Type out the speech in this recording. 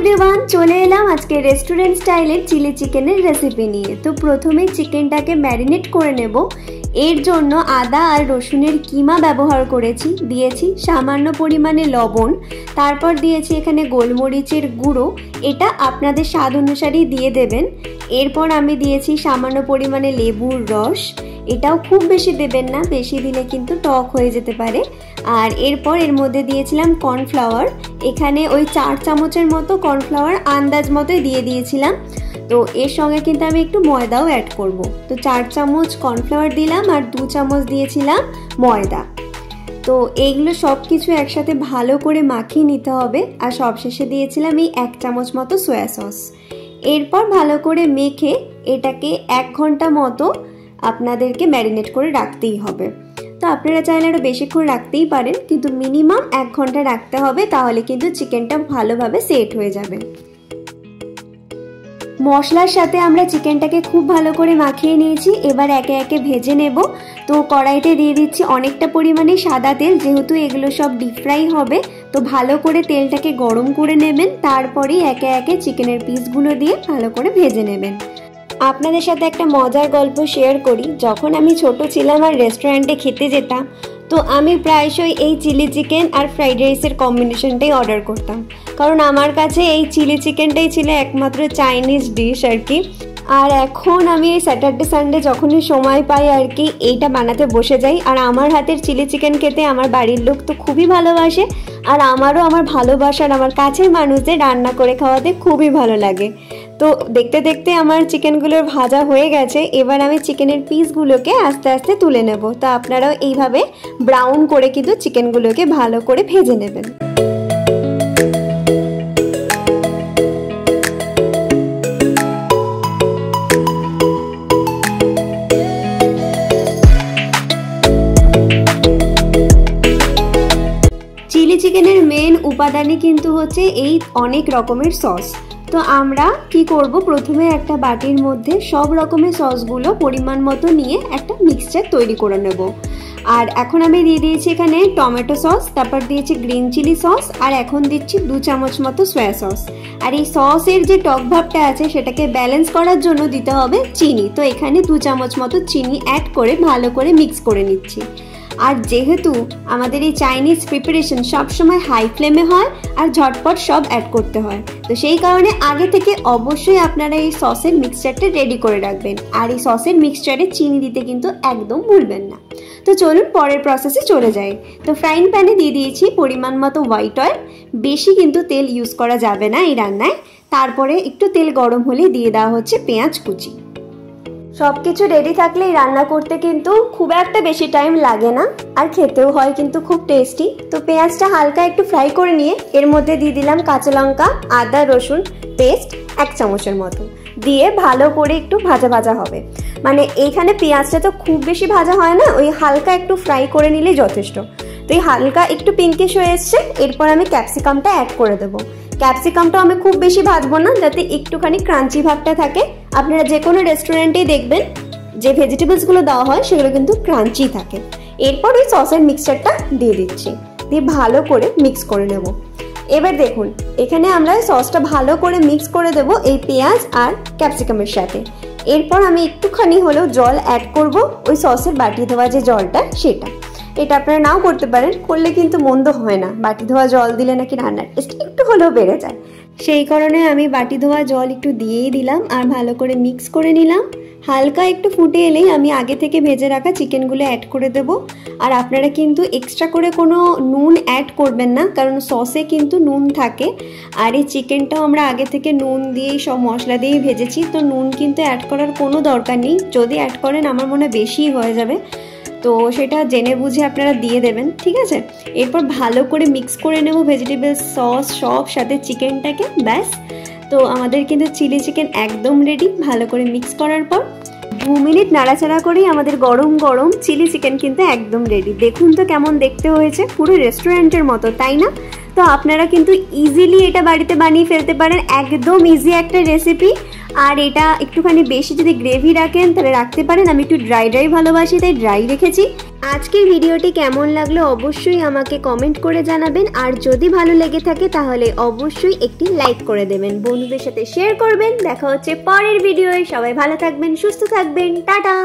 Everyone चले एलाम आज के रेस्टुरेंट स्टाइलेर चिली चिकेनेर रेसिपि निये। तो प्रथमे चिकेनटाके मैरिनेट करे नेब। एर जोन्नो आदा और रसुनेर कीमा व्यवहार करेछि, दिएछि सामान्य परिमाणे लवण, तारपर दिएछि एखाने गोलमरिचेर गुঁড়ো, एटा आपनादेर स्वाद अनुसारेई दिए देबेन। एरपर आमि दिएछि सामान्य परिमाणे लेबुर रस, एटाও खूब बेशी देবেন না, बेशी दिले किन्तु टक হয়ে যেতে পারে। আর এরপর এর মধ্যে দিয়েছিলাম কর্নফ্লাওয়ার, এখানে ওই 4 চামচের মতো কর্নফ্লাওয়ার আন্দাজ মতোই দিয়ে দিয়েছিলাম। তো এর সঙ্গে কিন্তু আমি একটু ময়দাও অ্যাড করব। তো 4 চামচ কর্নফ্লাওয়ার দিলাম আর 2 চামচ দিয়েছিলাম ময়দা। তো এইগুলো সব কিছু একসাথে ভালো করে মাখিয়ে নিতে হবে। আর সবশেষে দিয়েছিলাম এই 1 চামচ মতো সয়া সস। এরপর ভালো করে মেখে এটাকে 1 ঘন্টা মতো আপনাদেরকে ম্যারিনেট করে রাখতেই হবে। তো আপনারা চাইলে আরো বেশিক্ষণ রাখতেই পারেন, কিন্তু মিনিমাম 1 ঘন্টা রাখতে হবে, তাহলে কিন্তু চিকেনটা ভালোভাবে সেট হয়ে যাবে। মশলার সাথে আমরা চিকেনটাকে খুব ভালো করে মাখিয়ে নিয়েছি। এবার একে একে ভেজে নেব। তো কড়াইতে দিয়ে দিচ্ছি অনেকটা পরিমাণে সাদা তেল, যেহেতু এগুলো সব ডিপ ফ্রাই হবে। তো ভালো করে তেলটাকে গরম করে নেবেন, তারপরেই একে একে চিকেনের পিসগুলো দিয়ে ভালো করে ভেজে নেবেন। আপনাদের সাথে একটা মজার গল্প শেয়ার করি। যখন আমি ছোট ছিলাম আর রেস্টুরেন্টে খেতে যেতাম, তো আমি প্রায়শই এই চিলি চিকেন আর ফ্রাইড রাইসের কম্বিনেশনটাই অর্ডার করতাম, কারণ আমার কাছে এই চিলি চিকেনটাই ছিল একমাত্র চাইনিজ ডিশ আর কি। আর এখন আমি এই স্যাটারডে সানডে যখনই সময় পাই আর কি এইটা বানাতে বসে যাই। আর আমার হাতের চিলি চিকেন খেতে আমার বাড়ির লোক তো খুবই ভালোবাসে, আর আমারও আমার ভালোবাসার আমার কাছের মানুষদের রান্না করে খাওয়াতে খুবই ভালো লাগে। তো দেখতে দেখতে আমার চিকেনগুলোর ভাজা হয়ে গেছে। এবার আমি চিকেনের পিসগুলোকে আস্তে আস্তে তুলে নেব। তো আপনারাও এইভাবে ব্রাউন করে কিন্তু চিকেনগুলোকে ভালো করে ভেজে নেবেন। চিলি চিকেনের মেন উপাদানই কিন্তু হচ্ছে এই অনেক রকমের সস। তো আমরা কি করব, প্রথমে একটা বাটির মধ্যে সব রকমের সসগুলো পরিমাণ মতো নিয়ে একটা মিক্সচার তৈরি করে নেব। আর এখন আমি দিয়ে দিয়েছি এখানে টমেটো সস, তারপর দিয়েছি গ্রিন চিলি সস, আর এখন দিচ্ছি 2 চামচ মতো সয়া সস। আর এই সসের যে টক ভাবটা আছে সেটাকে ব্যালেন্স করার জন্য দিতে হবে চিনি। তো এখানে 2 চামচ মতো চিনি অ্যাড করে ভালো করে মিক্স করে নিচ্ছি। আর যেহেতু আমাদের এই চাইনিজ প্রিপারেশন সবসময় হাই ফ্লেমে হয় আর ঝটপট সব অ্যাড করতে হয়, তো সেই কারণে আগে থেকে অবশ্যই আপনারা এই সসের মিক্সচারটা রেডি করে রাখবেন। আর এই সসের মিক্সচারে চিনি দিতে কিন্তু একদম ভুলবেন না। তো চলুন পরের প্রসেসে চলে যাই। তো ফ্রাইং প্যানে দিয়ে দিয়েছি পরিমাণ মতো হোয়াইট অয়েল, বেশি কিন্তু তেল ইউজ করা যাবে না এই রান্নায়। তারপরে একটু তেল গরম হলে দিয়ে দেওয়া হচ্ছে পেঁয়াজ কুচি। সব কিছু রেডি থাকলে রান্না করতে কিন্তু খুব একটা বেশি টাইম লাগে না, আর খেতেও হয় কিন্তু খুব টেস্টি। তো পেঁয়াজটা হালকা একটু ফ্রাই করে নিয়ে এর মধ্যে দিয়ে দিলাম কাঁচা লঙ্কা, আদা রসুন পেস্ট 1 চামচের মতো দিয়ে ভালো করে একটু ভাজা ভাজা হবে। মানে এইখানে পেঁয়াজটা তো খুব বেশি ভাজা হয় না, ওই হালকা একটু ফ্রাই করে নিলেই যথেষ্ট। তো এই হালকা একটু পিঙ্কিশ হয়ে এসছে, এরপর আমি ক্যাপসিকামটা অ্যাড করে দেবো। ক্যাপসিকামটা আমি খুব বেশি ভাজবো না, যাতে একটুখানি ক্রাঞ্চি ভাবটা থাকে। আপনারা যে কোনো রেস্টুরেন্টেই দেখবেন যে ভেজিটেবলসগুলো দেওয়া হয় সেগুলো কিন্তু ক্রাঞ্চি থাকে। এরপর ওই সসের মিক্সচারটা দিয়ে দিচ্ছি, দিয়ে ভালো করে মিক্স করে নেব। এবার দেখুন এখানে আমরা সসটা ভালো করে মিক্স করে দেব এই পেঁয়াজ আর ক্যাপসিকামের সাথে। এরপর আমি একটুখানি হলেও জল অ্যাড করব, ওই সসের বাটি ধোয়া যে জলটা সেটা। এটা আপনারা নাও করতে পারেন, করলে কিন্তু মন্দ হয় না। বাটি ধোয়া জল দিলে নাকি রান্নার টেস্ট একটু হলেও বেড়ে যায়, সেই কারণে আমি বাটি ধোয়া জল একটু দিয়েই দিলাম আর ভালো করে মিক্স করে নিলাম। হালকা একটু ফুটে এলেই আমি আগে থেকে ভেজে রাখা চিকেনগুলো অ্যাড করে দেব। আর আপনারা কিন্তু এক্সট্রা করে কোনো নুন অ্যাড করবেন না, কারণ সসে কিন্তু নুন থাকে। আর এই চিকেনটাও আমরা আগে থেকে নুন দিয়েই সব মশলা দিয়েই ভেজেছি, তো নুন কিন্তু অ্যাড করার কোনো দরকার নেই। যদি অ্যাড করেন আমার মনে হয় বেশিই হয়ে যাবে, তো সেটা জেনে বুঝে আপনারা দিয়ে দেবেন, ঠিক আছে। এরপর ভালো করে মিক্স করে নেব ভেজিটেবল সস সব সাথে চিকেনটাকে, ব্যাস। তো আমাদের কিন্তু চিলি চিকেন একদম রেডি। ভালো করে মিক্স করার পর 2 মিনিট নাড়াচাড়া করেই আমাদের গরম গরম চিলি চিকেন কিন্তু একদম রেডি। দেখুন তো কেমন দেখতে হয়েছে, পুরো রেস্টুরেন্টের মতো, তাই না? তো আপনারা কিন্তু ইজিলি এটা বাড়িতে বানিয়ে ফেলতে পারেন, একদম ইজি একটা রেসিপি। আর এটা একটুখানি বেশি যদি গ্রেভি রাখেন তাহলে রাখতে পারেন, আমি একটু ড্রাই ভালোবাসি তাই ড্রাই রেখেছি। আজকের ভিডিওটি কেমন লাগলো অবশ্যই আমাকে কমেন্ট করে জানাবেন, আর যদি ভালো লেগে থাকে তাহলে অবশ্যই একটি লাইক করে দেবেন, বন্ধুদের সাথে শেয়ার করবেন। দেখা হচ্ছে পরের ভিডিওয়ে, সবাই ভালো থাকবেন, সুস্থ থাকবেন, টাটা।